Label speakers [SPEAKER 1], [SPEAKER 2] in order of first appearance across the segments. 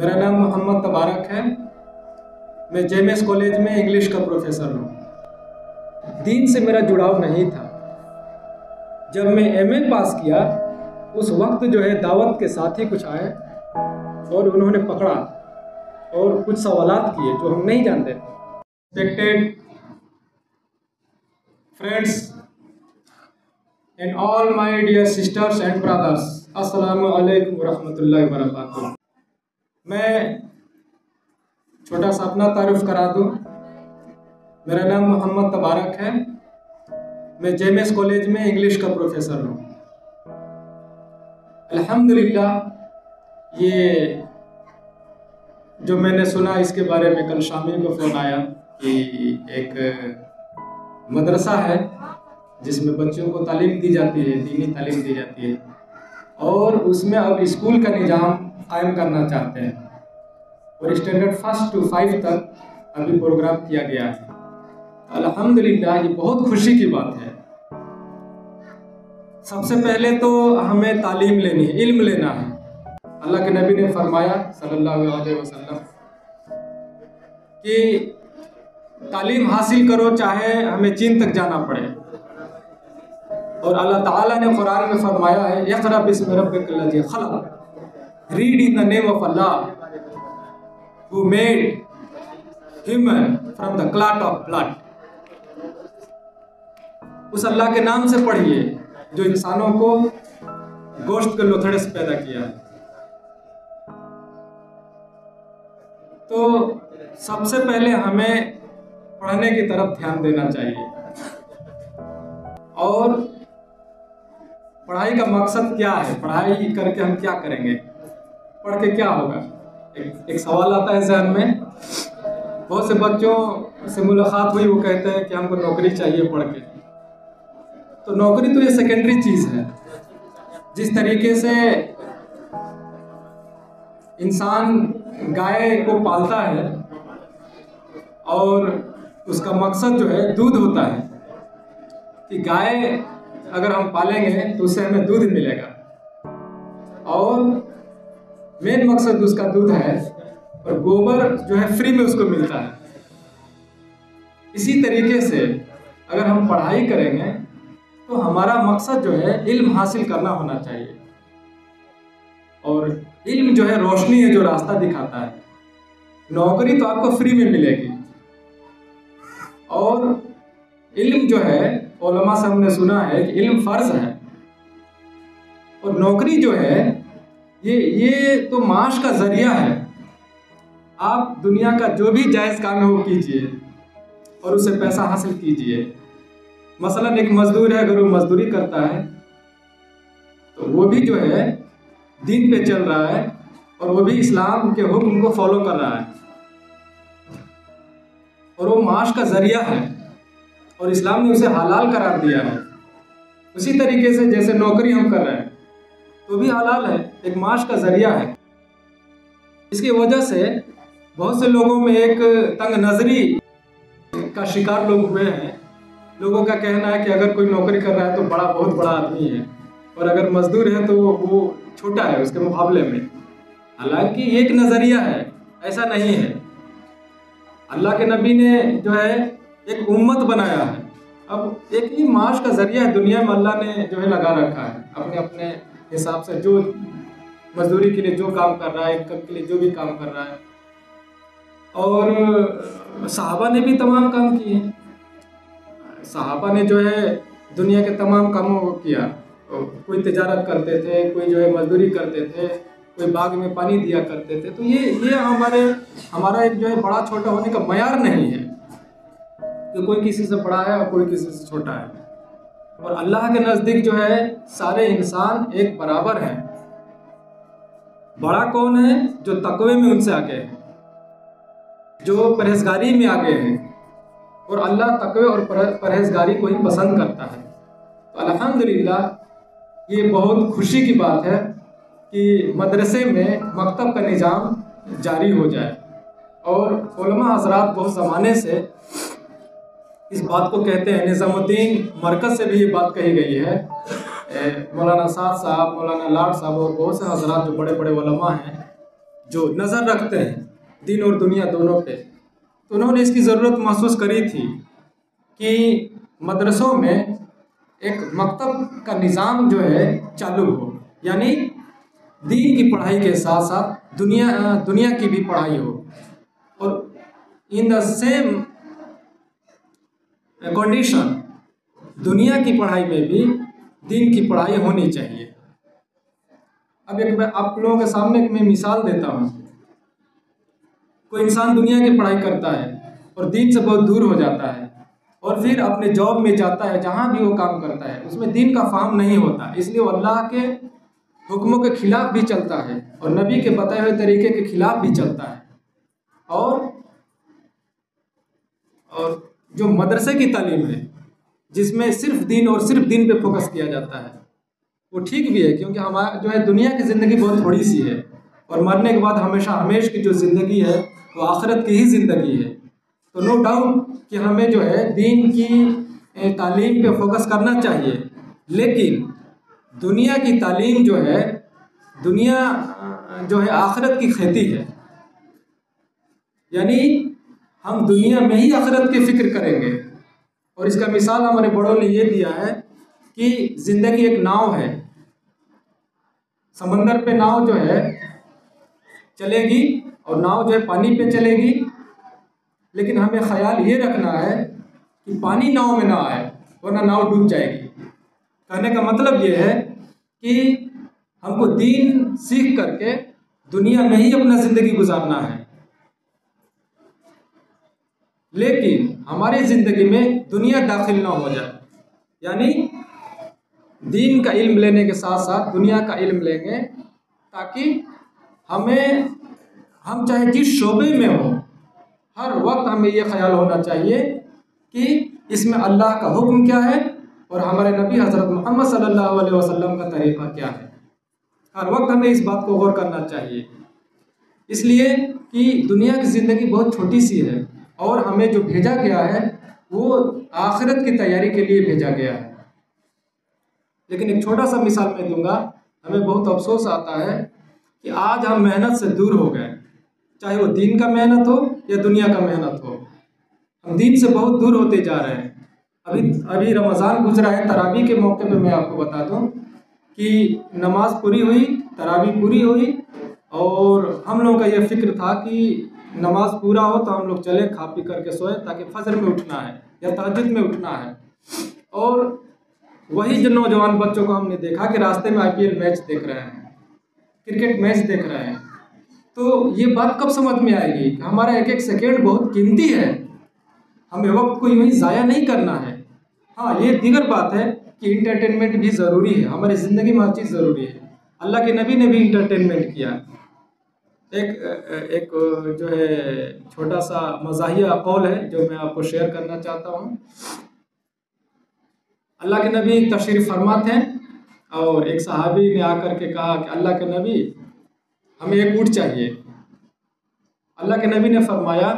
[SPEAKER 1] मेरा नाम मोहम्मद तबारक है। मैं जेएमएस कॉलेज में इंग्लिश का प्रोफेसर हूँ। दीन से मेरा जुड़ाव नहीं था। जब मैं एमए पास किया उस वक्त जो है दावत के साथी कुछ आए और उन्होंने पकड़ा और कुछ सवालात किए जो हम नहीं जानते थे। Respected friends and all my dear sisters and brothers, अस्सलामु अलैकुम वरहमतुल्लाहि वबरकातुहू। मैं छोटा सा अपना तारुफ करा दूँ। मेरा नाम मोहम्मद तबारक है। मैं जेएमएस कॉलेज में इंग्लिश का प्रोफेसर हूँ। अल्हम्दुलिल्लाह, ये जो मैंने सुना इसके बारे में कल शामी को फ़ोन आया कि एक मदरसा है जिसमें बच्चों को तालीम दी जाती है, दीनी तालीम दी जाती है, और उसमें अब स्कूल का निज़ाम कायम करना चाहते हैं और स्टैंडर्ड 1 से 5 तक अभी प्रोग्राम किया गया है। अल्हम्दुलिल्लाह, ये बहुत खुशी की बात है। सबसे पहले तो हमें तालीम लेनी है, इल्म लेना है। अल्लाह के नबी ने फरमाया सल्लल्लाहु अलैहि वसल्लम कि तालीम हासिल करो चाहे हमें चीन तक जाना पड़े। और अल्लाह ताला ने कुरान में फरमाया है इक़रा बिस्मि रब्बिकल्लज़ी खलक़, read in the name of Allah who made human from the clot of blood. उस अल्लाह के नाम से पढ़िए जो इंसानों को गोश्त के लोथड़े से पैदा किया। तो सबसे पहले हमें पढ़ने की तरफ ध्यान देना चाहिए। और पढ़ाई का मकसद क्या है, पढ़ाई करके हम क्या करेंगे, पढ़ के क्या होगा। एक सवाल आता है जहन में। बहुत से बच्चों से मुलाकात हुई, वो कहते हैं कि हमको नौकरी चाहिए पढ़ के। तो नौकरी तो ये सेकेंडरी चीज़ है। जिस तरीके से इंसान गाय को पालता है और उसका मकसद जो है दूध होता है कि गाय अगर हम पालेंगे तो उससे हमें दूध मिलेगा, और मेन मकसद उसका दूध है, और गोबर जो है फ्री में उसको मिलता है। इसी तरीके से अगर हम पढ़ाई करेंगे तो हमारा मकसद जो है इल्म हासिल करना होना चाहिए। और इल्म जो है रोशनी है जो रास्ता दिखाता है। नौकरी तो आपको फ्री में मिलेगी, और इल्म जो है उलमा से हमने सुना है कि इल्म फर्ज है, और नौकरी जो है ये तो माश का जरिया है। आप दुनिया का जो भी जायज़ काम है वो कीजिए और उससे पैसा हासिल कीजिए। मसलन एक मजदूर है, अगर वो मजदूरी करता है तो वो भी जो है दीन पे चल रहा है और वो भी इस्लाम के हुक्म को फॉलो कर रहा है, और वो माश का जरिया है और इस्लाम ने उसे हलाल करार दिया है। उसी तरीके से जैसे नौकरी हम कर रहे हैं तो भी हलाल है, एक माश का जरिया है। इसकी वजह से बहुत से लोगों में एक तंग नजरी का शिकार लोग हुए हैं। लोगों का कहना है कि अगर कोई नौकरी कर रहा है तो बहुत बड़ा आदमी है, और अगर मजदूर है तो वो छोटा है उसके मुकाबले में। हालांकि एक नज़रिया है, ऐसा नहीं है। अल्लाह के नबी ने जो है एक उम्मत बनाया है। अब एक ही माश का जरिया है दुनिया में, अल्लाह ने जो है लगा रखा है अपने अपने हिसाब से। जो मजदूरी के लिए जो काम कर रहा है, इनकम के लिए जो भी काम कर रहा है। और सहाबा ने भी तमाम काम किए। सहाबा ने जो है दुनिया के तमाम कामों को किया। कोई तिजारत करते थे, कोई जो है मजदूरी करते थे, कोई बाग में पानी दिया करते थे। तो ये हमारा एक जो है बड़ा छोटा होने का मयार नहीं है कि कोई किसी से बड़ा है और कोई किसी से छोटा है। और अल्लाह के नज़दीक जो है सारे इंसान एक बराबर हैं। बड़ा कौन है? जो तकवे में उनसे आगे है, जो परहेजगारी में आगे है। और अल्लाह तकवे और परहेजगारी को ही पसंद करता है। तो अल्हम्दुलिल्लाह, ये बहुत खुशी की बात है कि मदरसे में मकतब का निज़ाम जारी हो जाए। और उलमा हज़रात बहुत ज़माने से इस बात को कहते हैं। निज़ामुद्दीन मरकज़ से भी ये बात कही गई है। मौलाना साद साहब, मौलाना लाड साहब और बहुत से हज़रात जो बड़े बड़े उलमा हैं जो नज़र रखते हैं दीन और दुनिया दोनों पे, तो उन्होंने इसकी ज़रूरत महसूस करी थी कि मदरसों में एक मकतब का निज़ाम जो है चालू हो, यानी दीन की पढ़ाई के साथ साथ दुनिया की भी पढ़ाई हो, और इन द सेम कंडीशन दुनिया की पढ़ाई में भी दीन की पढ़ाई होनी चाहिए। अब एक आप लोगों के सामने मैं मिसाल देता हूँ। कोई इंसान दुनिया की पढ़ाई करता है और दीन से बहुत दूर हो जाता है, और फिर अपने जॉब में जाता है, जहाँ भी वो काम करता है उसमें दीन का फाहम नहीं होता, इसलिए वो अल्लाह के हुक्मों के खिलाफ भी चलता है और नबी के बताए हुए तरीके के खिलाफ भी चलता है। और जो मदरसे की तालीम है जिसमें सिर्फ दीन और सिर्फ दीन पे फोकस किया जाता है, वो ठीक भी है, क्योंकि हमारा जो है दुनिया की ज़िंदगी बहुत थोड़ी सी है और मरने के बाद हमेश की जो ज़िंदगी है वो आखिरत की ही ज़िंदगी है। तो नो डाउट कि हमें जो है दीन की तालीम पे फोकस करना चाहिए, लेकिन दुनिया की तालीम जो है, दुनिया जो है आखिरत की खेती है, यानी हम दुनिया में ही आखिरत की फ़िक्र करेंगे। और इसका मिसाल हमारे बड़ों ने ये दिया है कि ज़िंदगी एक नाव है, समंदर पे नाव जो है चलेगी और नाव जो है पानी पे चलेगी, लेकिन हमें ख्याल ये रखना है कि पानी नाव में ना आए वरना नाव डूब जाएगी। कहने का मतलब ये है कि हमको दीन सीख करके दुनिया में ही अपना ज़िंदगी गुजारना है, लेकिन हमारी ज़िंदगी में दुनिया दाखिल ना हो जाए, यानी दीन का इल्म लेने के साथ साथ दुनिया का इल्म लेंगे, ताकि हम चाहे जिस शोबे में हो हर वक्त हमें ये ख्याल होना चाहिए कि इसमें अल्लाह का हुक्म क्या है और हमारे नबी हज़रत मोहम्मद सल्लल्लाहु अलैहि वसल्लम का तरीक़ा क्या है। हर वक्त हमें इस बात को गौर करना चाहिए, इसलिए कि दुनिया की ज़िंदगी बहुत छोटी सी है और हमें जो भेजा गया है वो आखिरत की तैयारी के लिए भेजा गया है। लेकिन एक छोटा सा मिसाल मैं दूंगा, हमें बहुत अफसोस आता है कि आज हम मेहनत से दूर हो गए, चाहे वो दीन का मेहनत हो या दुनिया का मेहनत हो, हम दीन से बहुत दूर होते जा रहे हैं। अभी रमज़ान गुजरा है, तरावी के मौके पे मैं आपको बता दूं कि नमाज पूरी हुई, तरावी पूरी हुई, और हम लोगों का ये फ़िक्र था कि नमाज पूरा हो तो हम लोग चले खा पी करके सोए, ताकि फजर में उठना है या तहज्जुद में उठना है। और वही जो नौजवान बच्चों को हमने देखा कि रास्ते में IPL मैच देख रहे हैं, क्रिकेट मैच देख रहे हैं। तो ये बात कब समझ में आएगी कि हमारा एक एक सेकेंड बहुत कीमती है, हमें वक्त को यूँ ही ज़ाया नहीं करना है। हाँ, ये दीगर बात है कि इंटरटेनमेंट भी ज़रूरी है, हमारी ज़िंदगी में हर चीज़ ज़रूरी है। अल्लाह के नबी ने भी इंटरटेनमेंट किया। एक जो है छोटा सा मज़ाहिया कौल है जो मैं आपको शेयर करना चाहता हूँ। अल्लाह के नबी तशरीफ़ फरमा थे और एक सहाबी ने आकर के कहा कि अल्लाह के नबी हमें एक ऊँट चाहिए। अल्लाह के नबी ने फरमाया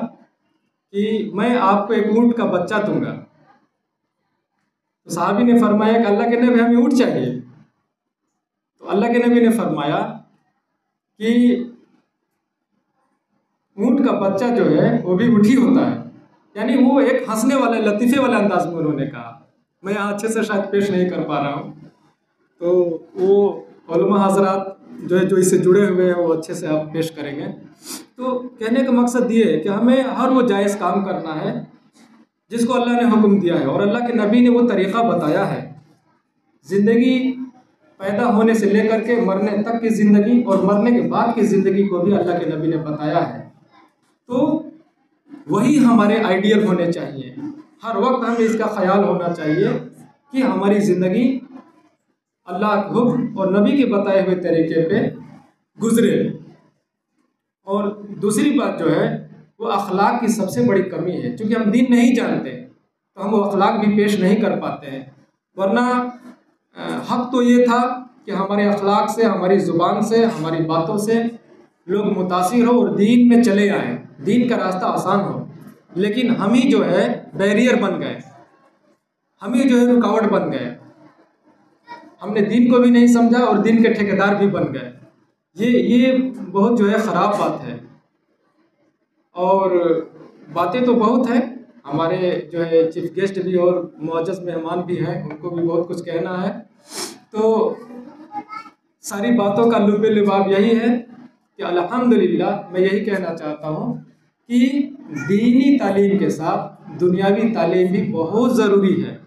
[SPEAKER 1] कि मैं आपको एक ऊँट का बच्चा दूंगा। तो सहाबी ने फरमाया कि अल्लाह के नबी हमें ऊँट चाहिए। तो अल्लाह के नबी ने फरमाया कि ऊँट का बच्चा जो है वो भी ऊँट ही होता है, यानी वो एक हंसने वाले लतीफ़े वाले अंदाज में उन्होंने कहा। मैं यहाँ अच्छे से शायद पेश नहीं कर पा रहा हूँ, तो वो उलमा हज़रात जो है जो इससे जुड़े हुए हैं वो अच्छे से आप पेश करेंगे। तो कहने का मकसद ये है कि हमें हर वो जायज़ काम करना है जिसको अल्लाह ने हुक्म दिया है और अल्लाह के नबी ने वो तरीक़ा बताया है। ज़िंदगी पैदा होने से लेकर के मरने तक की ज़िंदगी और मरने के बाद की ज़िंदगी को भी अल्लाह के नबी ने बताया है। तो वही हमारे आइडियल होने चाहिए। हर वक्त हमें इसका ख्याल होना चाहिए कि हमारी ज़िंदगी अल्लाह के हुक्म और नबी के बताए हुए तरीके पे गुजरे। और दूसरी बात जो है वो अखलाक की सबसे बड़ी कमी है, क्योंकि हम दीन नहीं जानते तो हम वो अखलाक भी पेश नहीं कर पाते हैं। वरना हक़ तो ये था कि हमारे अखलाक से, हमारी ज़ुबान से, हमारी बातों से लोग मुतासिर हो और दीन में चले आएँ, दीन का रास्ता आसान हो। लेकिन हम ही जो है बैरियर बन गए, हम ही जो है रुकावट बन गए। हमने दीन को भी नहीं समझा और दीन के ठेकेदार भी बन गए। ये बहुत जो है ख़राब बात है। और बातें तो बहुत हैं, हमारे जो है चीफ गेस्ट भी और मुअज़्ज़ज़ मेहमान भी हैं, उनको भी बहुत कुछ कहना है। तो सारी बातों का लुब्बे लुबाब यही है कि अल्हम्दुलिल्लाह मैं यही कहना चाहता हूँ कि दीनी तालीम के साथ दुनियावी तालीम भी बहुत ज़रूरी है।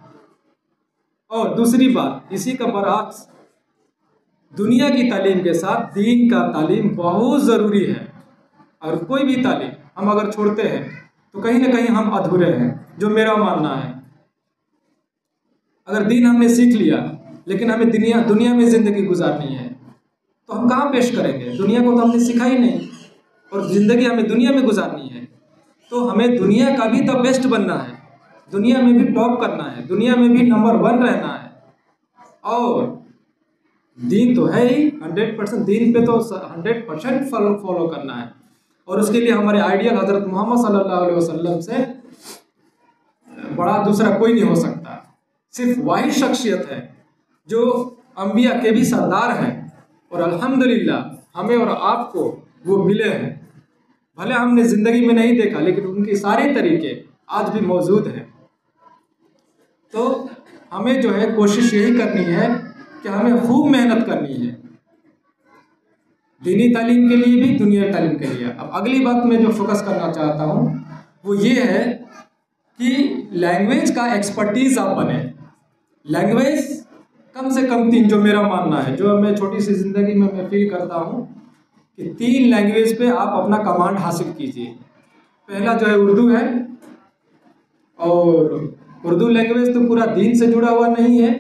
[SPEAKER 1] और दूसरी बात इसी का बरअक्स, दुनिया की तालीम के साथ दीन का तालीम बहुत ज़रूरी है। और कोई भी तालीम हम अगर छोड़ते हैं तो कहीं ना कहीं हम अधूरे हैं, जो मेरा मानना है। अगर दीन हमने सीख लिया लेकिन हमें दुनिया में ज़िंदगी गुजारनी है तो हम कहाँ पेश करेंगे? दुनिया को तो हमने सीखा ही नहीं, और ज़िंदगी हमें दुनिया में गुजारनी है तो हमें दुनिया का भी द बेस्ट बनना है, दुनिया में भी टॉप करना है, दुनिया में भी नंबर 1 रहना है। और दीन तो है ही 100%, दीन पे तो 100% फॉलो करना है। और उसके लिए हमारे आइडियल हज़रत मोहम्मद सल्लल्लाहु अलैहि वसल्लम से बड़ा दूसरा कोई नहीं हो सकता। सिर्फ वही शख्सियत है जो अंबिया के भी सरदार हैं, और अल्हम्दुलिल्लाह हमें और आपको वो मिले हैं। भले हमने ज़िंदगी में नहीं देखा लेकिन उनके सारे तरीके आज भी मौजूद हैं। तो हमें जो है कोशिश यही करनी है कि हमें खूब मेहनत करनी है, दीनी तालीम के लिए भी, दुनियावी तालीम के लिए। अब अगली बात मैं जो फोकस करना चाहता हूँ वो ये है कि लैंग्वेज का एक्सपर्टीज़ आप बने। लैंग्वेज कम से कम 3, जो मेरा मानना है, जो मैं छोटी सी ज़िंदगी में मैं फील करता हूँ कि 3 लैंग्वेज पे आप अपना कमांड हासिल कीजिए। पहला जो है उर्दू है, और उर्दू लैंग्वेज तो पूरा दीन से जुड़ा हुआ नहीं है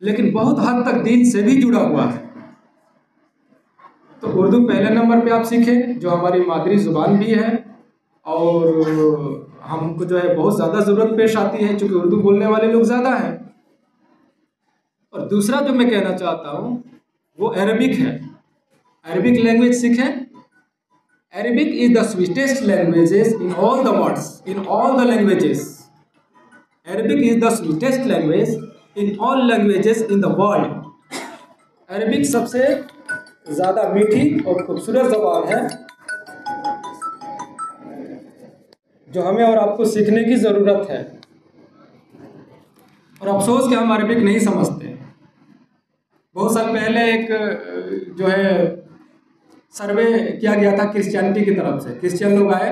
[SPEAKER 1] लेकिन बहुत हद तक दीन से भी जुड़ा हुआ है। तो उर्दू पहले नंबर पे आप सीखें, जो हमारी मादरी ज़ुबान भी है, और हमको जो है बहुत ज़्यादा ज़रूरत पेश आती है क्योंकि उर्दू बोलने वाले लोग ज़्यादा हैं। और दूसरा जो मैं कहना चाहता हूँ वो अरबिक है। अरबिक लैंग्वेज सीखें। Arabic is the sweetest languages in all the words, in all the languages. Arabic is the sweetest language in all languages in the world. Arabic सबसे ज़्यादा मीठी और खूबसूरत ज़बान है जो हमें और आपको सीखने की ज़रूरत है। और अफसोस कि हम अरबिक नहीं समझते। बहुत साल पहले एक जो है सर्वे किया गया था क्रिश्चियनिटी की तरफ से। क्रिश्चियन लोग आए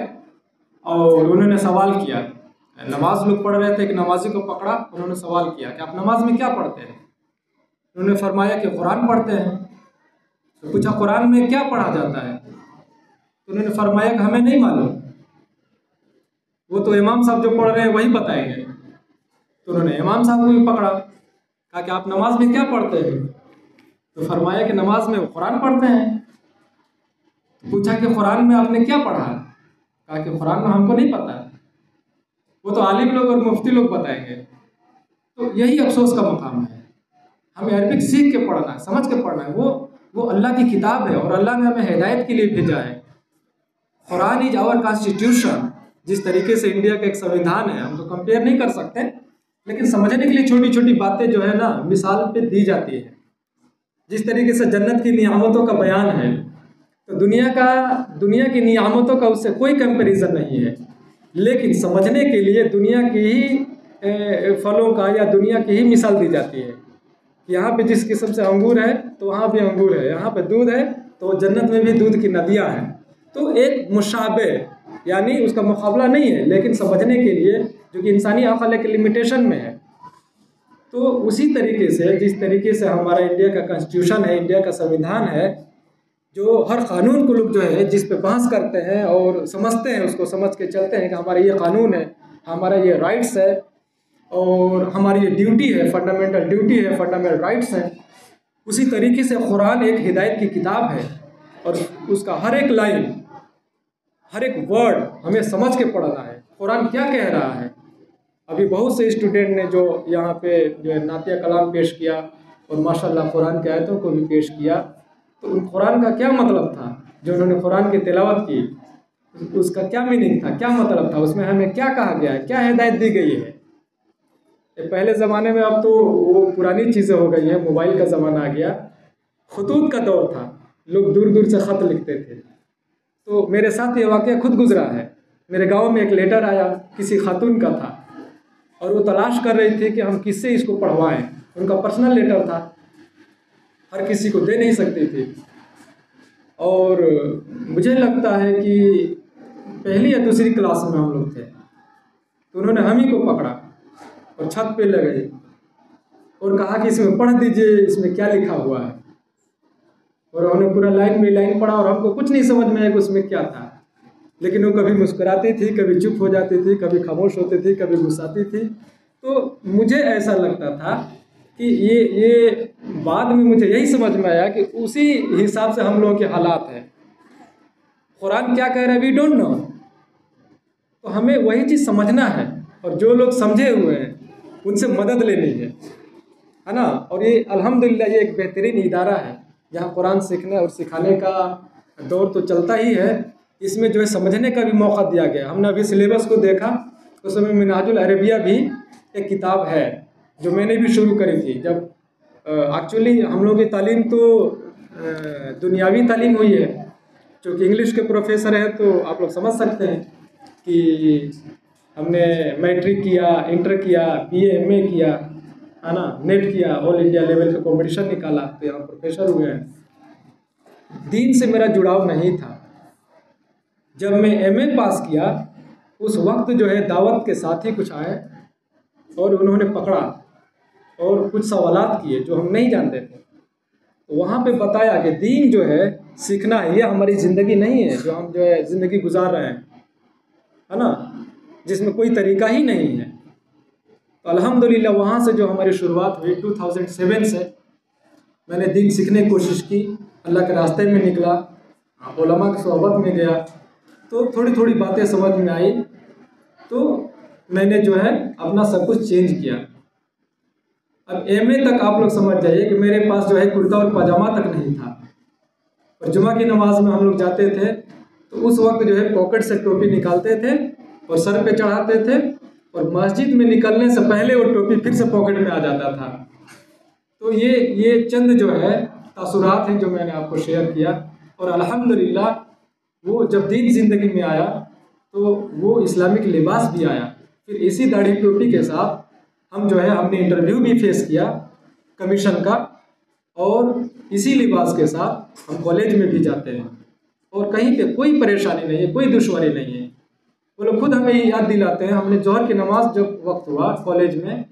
[SPEAKER 1] और उन्होंने सवाल किया, नमाज लोग पढ़ रहे थे, एक नमाजी को पकड़ा, उन्होंने सवाल किया कि आप नमाज में क्या पढ़ते हैं? उन्होंने फरमाया कि कुरान पढ़ते हैं। तो पूछा कुरान में क्या पढ़ा जाता है? तो उन्होंने फरमाया कि हमें नहीं मालूम, वो तो इमाम साहब जो पढ़ रहे हैं वही बताएंगे। तो उन्होंने इमाम साहब को भी पकड़ा, कहा कि आप नमाज में क्या पढ़ते हैं? तो फरमाया कि नमाज में कुरान पढ़ते हैं। तो पूछा कि कुरान में आपने क्या पढ़ा? कहा कि कुरान में हमको नहीं पता, वो तो आलिम लोग और मुफ्ती लोग बताएंगे। तो यही अफसोस का मकाम है। हमें अरबिक सीख के पढ़ना है, समझ के पढ़ना है। वो अल्लाह की किताब है और अल्लाह ने हमें हिदायत के लिए भेजा है। Quran is our constitution. जिस तरीके से इंडिया का एक संविधान है, हम तो कंपेयर नहीं कर सकते, लेकिन समझने के लिए छोटी छोटी बातें जो है ना मिसाल पे दी जाती है। जिस तरीके से जन्नत की नियामतों का बयान है, तो दुनिया की नियामतों का उससे कोई कंपैरिजन नहीं है। लेकिन समझने के लिए दुनिया की ही फलों का या दुनिया की ही मिसाल दी जाती है कि यहाँ पे जिस किस्म से अंगूर है तो वहाँ भी अंगूर है, यहाँ पे दूध है तो जन्नत में भी दूध की नदियाँ हैं। तो एक मुशाबे यानी उसका मुकाबला नहीं है, लेकिन समझने के लिए, जो कि इंसानी अक़ल के लिमिटेशन में है। तो उसी तरीके से जिस तरीके से हमारा इंडिया का कॉन्स्टिट्यूशन है, इंडिया का संविधान है, जो हर कानून को लोग जो है जिस पे बहस करते हैं और समझते हैं, उसको समझ के चलते हैं कि हमारा ये कानून है, हमारा ये राइट्स है और हमारी ये ड्यूटी है, फंडामेंटल ड्यूटी है, फंडामेंटल राइट्स हैं। उसी तरीके से कुरान एक हिदायत की किताब है और उसका हर एक लाइन, हर एक वर्ड हमें समझ के पढ़ना है। कुरान क्या कह रहा है? अभी बहुत से स्टूडेंट ने जो यहाँ पे जो है नातिया कलाम पेश किया और माशाल्लाह कुरान के आयतों को भी पेश किया, तो उन कुरान का क्या मतलब था? जो उन्होंने कुरान की तिलावत की, उसका क्या मीनिंग था, क्या मतलब था, उसमें हमें क्या कहा गया है, क्या हिदायत दी गई है? पहले ज़माने में, अब तो वो पुरानी चीज़ें हो गई हैं, मोबाइल का ज़माना आ गया। खतूत का दौर था, लोग दूर दूर से ख़त लिखते थे। तो मेरे साथ ये वाक़या खुद गुज़रा है। मेरे गांव में एक लेटर आया, किसी खातून का था, और वो तलाश कर रही थी कि हम किससे इसको पढ़वाएं। उनका पर्सनल लेटर था, हर किसी को दे नहीं सकती थी। और मुझे लगता है कि पहली या दूसरी क्लास में हम लोग थे, तो उन्होंने हम ही को पकड़ा और छत पे ले गए और कहा कि इसमें पढ़ दीजिए, इसमें क्या लिखा हुआ है। और उन्होंने पूरा लाइन में लाइन पढ़ा और हमको कुछ नहीं समझ में आया कि उसमें क्या था। लेकिन वो कभी मुस्कुराती थी, कभी चुप हो जाती थी, कभी खामोश होती थी, कभी गुस्साती थी। तो मुझे ऐसा लगता था कि ये बाद में मुझे यही समझ में आया कि उसी हिसाब से हम लोगों के हालात हैं। कुरान क्या कह रहा है वी डोंट नो, तो हमें वही चीज़ समझना है और जो लोग समझे हुए हैं उनसे मदद लेनी है ना। और ये अल्हम्दुलिल्लाह ये एक बेहतरीन इदारा है जहाँ कुरान सीखने और सिखाने का दौर तो चलता ही है, इसमें जो है समझने का भी मौका दिया गया। हमने अभी सिलेबस को देखा, उस समय मिनहाजुल अरबिया भी एक किताब है जो मैंने भी शुरू करी थी। जब एक्चुअली हम लोग की तालीम तो दुनियावी तालीम हुई है, चूँकि इंग्लिश के प्रोफेसर हैं तो आप लोग समझ सकते हैं कि हमने मैट्रिक किया, इंटर किया, बीए एमए किया, है ना, नेट किया, ऑल इंडिया लेवल पे कंपटीशन निकाला, तो यहाँ प्रोफेसर हुए हैं। दीन से मेरा जुड़ाव नहीं था। जब मैं एमए पास किया उस वक्त जो है दावत के साथी कुछ आए और उन्होंने पकड़ा और कुछ सवालात किए जो हम नहीं जानते थे। तो वहाँ पे बताया कि दीन जो है सीखना है, ये हमारी ज़िंदगी नहीं है जो हम जो है ज़िंदगी गुजार रहे हैं, है ना, जिसमें कोई तरीका ही नहीं है। तो अल्हम्दुलिल्लाह वहाँ से जो हमारी शुरुआत हुई 2007 से मैंने दीन सीखने की कोशिश की, अल्लाह के रास्ते में निकला, उलमा की सोहबत में गया, तो थोड़ी थोड़ी बातें समझ में आई, तो मैंने जो है अपना सब कुछ चेंज किया। अब एमए तक आप लोग समझ जाइए कि मेरे पास जो है कुर्ता और पजामा तक नहीं था। और जुमा की नमाज में हम लोग जाते थे तो उस वक्त जो है पॉकेट से टोपी निकालते थे और सर पे चढ़ाते थे, और मस्जिद में निकलने से पहले वो टोपी फिर से पॉकेट में आ जाता था। तो ये चंद जो है तासुरात हैं जो मैंने आपको शेयर किया। और अल्हम्दुलिल्लाह वो जब दीन ज़िंदगी में आया तो वो इस्लामिक लिबास भी आया। फिर इसी दाढ़ी टोपी के साथ हम जो है हमने इंटरव्यू भी फेस किया कमीशन का, और इसी लिबास के साथ हम कॉलेज में भी जाते हैं और कहीं पे कोई परेशानी नहीं है, कोई दुश्वारी नहीं है। वो लोग खुद हमें याद दिलाते हैं। हमने जोहर की नमाज जब वक्त हुआ कॉलेज में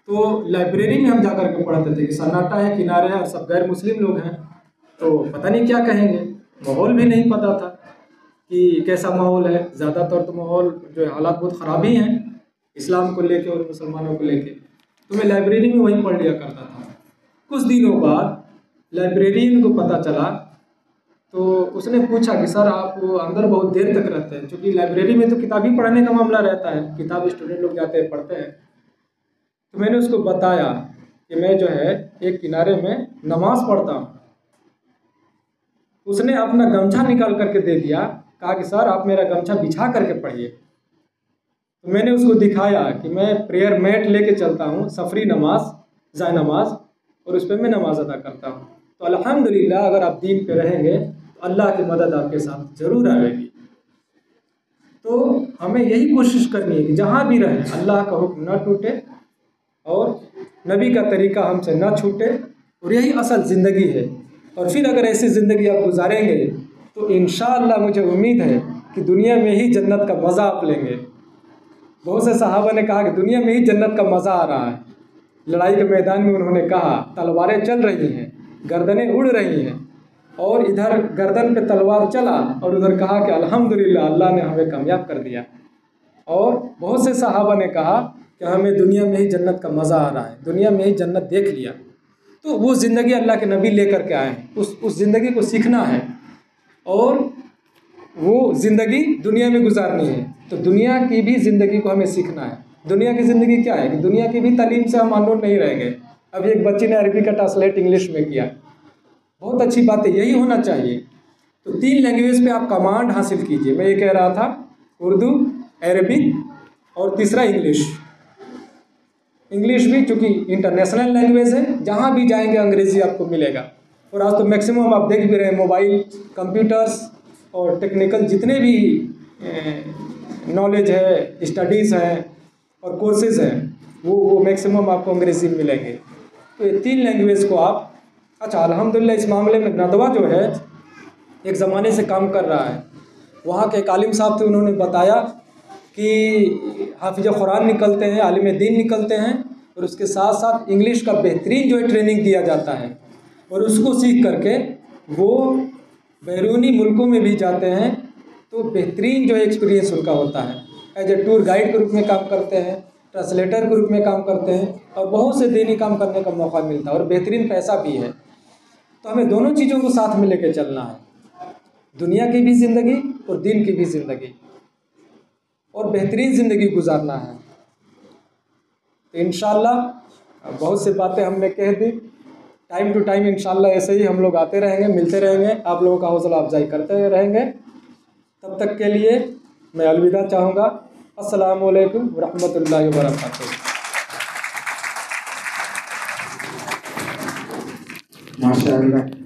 [SPEAKER 1] तो लाइब्रेरी में हम जाकर के पढ़ते थे कि सन्नाटा है, किनारे है और सब गैर मुस्लिम लोग हैं, तो पता नहीं क्या कहेंगे। माहौल भी नहीं पता था कि कैसा माहौल है। ज़्यादातर तो माहौल जो है हालात बहुत ख़राब ही हैं इस्लाम को लेके और मुसलमानों को लेके। तो मैं लाइब्रेरी में वहीं पढ़ लिया करता था। कुछ दिनों बाद लाइब्रेरियन को पता चला, तो उसने पूछा कि सर आप अंदर बहुत देर तक रहते हैं, क्योंकि लाइब्रेरी में तो किताब ही पढ़ने का मामला रहता है, किताब स्टूडेंट लोग जाते हैं पढ़ते हैं। तो मैंने उसको बताया कि मैं जो है एक किनारे में नमाज पढ़ता हूँ। उसने अपना गमछा निकाल करके दे दिया, कहा कि सर आप मेरा गमछा बिछा करके पढ़िए। तो मैंने उसको दिखाया कि मैं प्रेयर मैट लेके चलता हूँ, सफरी नमाज, जाय नमाज, और उस पर मैं नमाज अदा करता हूँ। तो अल्हम्दुलिल्लाह अगर आप दीन पे रहेंगे तो अल्लाह की मदद आपके साथ ज़रूर आएगी। तो हमें यही कोशिश करनी है कि जहाँ भी रहें अल्लाह का हुक्म न टूटे और नबी का तरीका हमसे न छूटे, और यही असल ज़िंदगी है। और फिर अगर ऐसी ज़िंदगी आप गुजारेंगे तो इंशाअल्लाह मुझे उम्मीद है कि दुनिया में ही जन्नत का मज़ा आप लेंगे। बहुत से सहाबा ने कहा कि दुनिया में ही जन्नत का मज़ा आ रहा है। लड़ाई के मैदान में उन्होंने कहा तलवारें चल रही हैं, गर्दनें उड़ रही हैं, और इधर गर्दन पे तलवार चला और उधर कहा कि अल्हम्दुलिल्लाह अल्लाह ने हमें कामयाब कर दिया। और बहुत से सहाबा ने कहा कि हमें दुनिया में ही जन्नत का मज़ा आ रहा है, दुनिया में ही जन्नत देख लिया। तो वो ज़िंदगी अल्लाह के नबी लेकर के आए हैं, उस ज़िंदगी को सीखना है और वो ज़िंदगी दुनिया में गुजारनी है। तो दुनिया की भी ज़िंदगी को हमें सीखना है। दुनिया की ज़िंदगी क्या है कि दुनिया की भी तालीम से हम अनूर नहीं रहेंगे। अभी एक बच्ची ने अरबी का ट्रांसलेट इंग्लिश में किया, बहुत अच्छी बात है, यही होना चाहिए। तो 3 लैंग्वेज पे आप कमांड हासिल कीजिए। मैं ये कह रहा था, 1 उर्दू, 2 अरबिक और 3 इंग्लिश। 3 लैंग्वेज पे आप कमांड हासिल कीजिए। मैं ये कह रहा था, 1 उर्दू, 2 अरबिक और 3 इंग्लिश। 3 लैंग्वेज पे आप कमांड हासिल कीजिए। मैं ये कह रहा था, 1 उर्दू, 2 अरबिक और 3 इंग्लिश। इंग्लिश भी, चूँकि इंटरनेशनल लैंग्वेज है, जहाँ भी जाएंगे अंग्रेज़ी आपको मिलेगा। और आज तो मैक्सिमम आप देख भी रहे हैं, मोबाइल, कंप्यूटर्स और टेक्निकल जितने भी नॉलेज है, स्टडीज़ हैं और कोर्सेज़ हैं, वो मैक्सिमम आपको अंग्रेज़ी में मिलेंगे। तो ये 3 लैंग्वेज को आप, अच्छा अल्हम्दुलिल्लाह इस मामले में नदवा जो है एक ज़माने से काम कर रहा है। वहाँ के एक आलिम साहब थे, उन्होंने बताया कि हाफिज़ कुरान निकलते हैं, आलिम दीन निकलते हैं, और उसके साथ साथ इंग्लिश का बेहतरीन जो है ट्रेनिंग दिया जाता है, और उसको सीख करके वो बैरूनी मुल्कों में भी जाते हैं, तो बेहतरीन जो एक्सपीरियंस उनका होता है। एज ए टूर गाइड के रूप में काम करते हैं, ट्रांसलेटर के रूप में काम करते हैं, और बहुत से दीनी काम करने का मौका मिलता है और बेहतरीन पैसा भी है। तो हमें दोनों चीज़ों को साथ में लेकर चलना है, दुनिया की भी ज़िंदगी और दीन की भी ज़िंदगी, और बेहतरीन ज़िंदगी गुजारना है। तो इंशाअल्लाह बहुत सी बातें हमने कह दी, टाइम टू टाइम इंशाअल्लाह ऐसे ही हम लोग आते रहेंगे, मिलते रहेंगे, आप लोगों का हौसला अफजाई करते रहेंगे। तब तक के लिए मैं अलविदा चाहूँगा। अस्सलामु अलैकुम व रहमतुल्लाहि व बरकातुहू।
[SPEAKER 2] माशाअल्लाह।